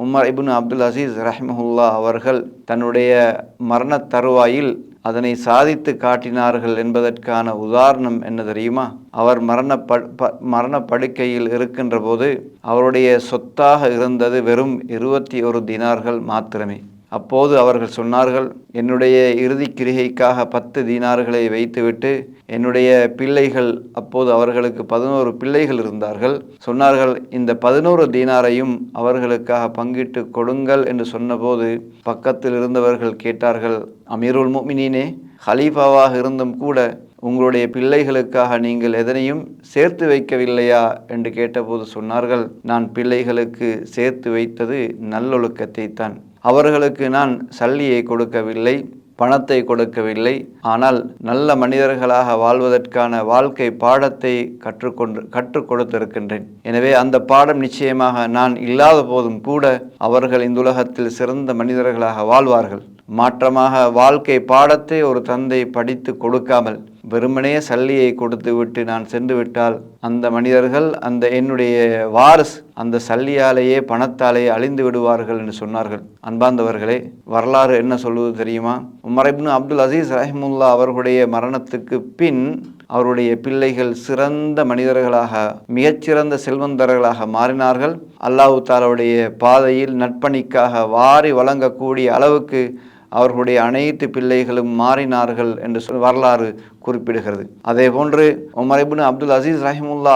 Umar ibn Abdul Azeez ரஹ்மஹுல்லா அவர்கள் தன்னுடைய மரண தருவாயில் அதனை சாதித்து காட்டினார்கள் என்பதற்கான உதாரணம் என்ன தெரியுமா? அவர் மரணப்படுக்கையில் இருக்கின்ற போது அவருடைய சொத்தாக இருந்தது வெறும் 21 தீனார்கள் மாத்திரமே. அப்போது அவர்கள் சொன்னார்கள், என்னுடைய இறுதி கிரிகைக்காக 10 தீனார்களை வைத்துவிட்டு என்னுடைய பிள்ளைகள், அப்போது அவர்களுக்கு 11 பிள்ளைகள் இருந்தார்கள், சொன்னார்கள், இந்த 11 தீனாரையும் அவர்களுக்காக பங்கிட்டு கொடுங்கள் என்று சொன்னபோது பக்கத்தில் இருந்தவர்கள் கேட்டார்கள், அமீருல் முஃமினீனே, ஹலீஃபாவாக இருந்தும் கூட உங்களுடைய பிள்ளைகளுக்காக நீங்கள் எதனையும் சேர்த்து வைக்கவில்லையா என்று கேட்டபோது சொன்னார்கள், நான் பிள்ளைகளுக்கு சேர்த்து வைத்தது நல்லொழுக்கத்தை தான். அவர்களுக்கு நான் சல்லியை கொடுக்கவில்லை, பணத்தை கொடுக்கவில்லை, ஆனால் நல்ல மனிதர்களாக வாழ்வதற்கான வாழ்க்கை பாடத்தை கற்றுக் கொடுத்திருக்கின்றேன். எனவே அந்த பாடம் நிச்சயமாக நான் இல்லாத போதும் கூட அவர்கள் இந்த உலகத்தில் சிறந்த மனிதர்களாக வாழ்வார்கள். மாற்றமாக வாழ்க்கை பாடத்தை ஒரு தந்தை படித்து கொடுக்காமல் வெறுமனே சல்லியை கொடுத்து விட்டு நான் சென்று விட்டால் அந்த மனிதர்கள், அந்த என்னுடைய வாரிசு, அந்த சல்லியாலேயே பணத்தாலேயே அழிந்து விடுவார்கள் என்று சொன்னார்கள். அன்பார்ந்தவர்களே, வரலாறு என்ன சொல்வது தெரியுமா? உமர் இப்னு அப்துல் அசீஸ் ரஹ்மத்துல்லா அவர்களுடைய மரணத்துக்கு பின் அவருடைய பிள்ளைகள் சிறந்த மனிதர்களாக, மிகச்சிறந்த செல்வந்தர்களாக மாறினார்கள். அல்லாஹ் தஆலாவுடைய பாதையில் நட்பணிக்காக வாரி வழங்கக்கூடிய அளவுக்கு அவர்களுடைய அனைத்து பிள்ளைகளும் மாறினார்கள் என்று வரலாறு குறிப்பிடுகிறது. அதே போன்று உமர் இப்னு அப்துல் அசீஸ் ரஹிமுல்லா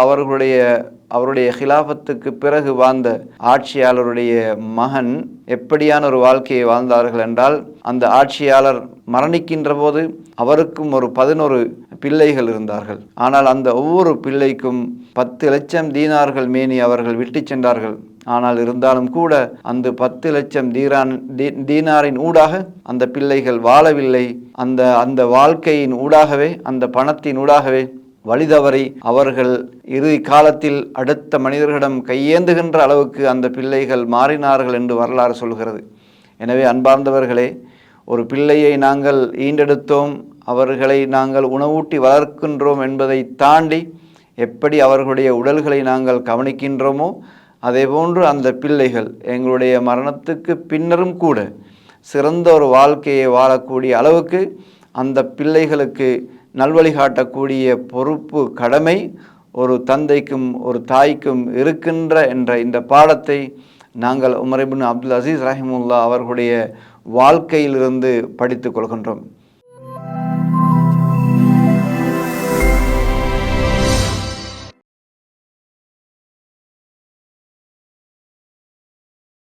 அவருடைய ஹிலாஃபத்துக்கு பிறகு வாழ்ந்த ஆட்சியாளருடைய மகன் எப்படியான ஒரு வாழ்க்கையை வாழ்ந்தார்கள் என்றால், அந்த ஆட்சியாளர் மரணிக்கின்ற போது அவருக்கும் ஒரு 11 பிள்ளைகள் இருந்தார்கள். ஆனால் அந்த ஒவ்வொரு பிள்ளைக்கும் 10 லட்சம் தீனார்கள் மேனி அவர்கள் விட்டு சென்றார்கள். ஆனால் இருந்தாலும் கூட அந்த 10 லட்சம் தீனாரின் ஊடாக அந்த பிள்ளைகள் வாழவில்லை. அந்த வாழ்க்கையின் ஊடாகவே, அந்த பணத்தின் ஊடாகவே வழிதவறி அவர்கள் இறுதி காலத்தில் அடுத்த மனிதர்களிடம் கையேந்துகின்ற அளவுக்கு அந்த பிள்ளைகள் மாறினார்கள் என்று வரலாறு சொல்கிறது. எனவே அன்பார்ந்தவர்களே, ஒரு பிள்ளையை நாங்கள் ஈண்டெடுத்தோம், அவர்களை நாங்கள் உணவூட்டி வளர்க்கின்றோம் என்பதை தாண்டி எப்படி அவர்களுடைய உடல்களை நாங்கள் கவனிக்கின்றோமோ அதேபோன்று அந்த பிள்ளைகள் எங்களுடைய மரணத்துக்கு பின்னரும் கூட சிறந்த ஒரு வாழ்க்கையை வாழக்கூடிய அளவுக்கு அந்த பிள்ளைகளுக்கு நல்வழி காட்டக்கூடிய பொறுப்பு, கடமை ஒரு தந்தைக்கும் ஒரு தாய்க்கும் இருக்கின்ற என்ற இந்த பாடத்தை நாங்கள் உமர் இப்னு அப்துல் அசீஸ் ரஹிமுல்லா அவர்களுடைய வாழ்க்கையிலிருந்து படித்து கொள்கின்றோம்.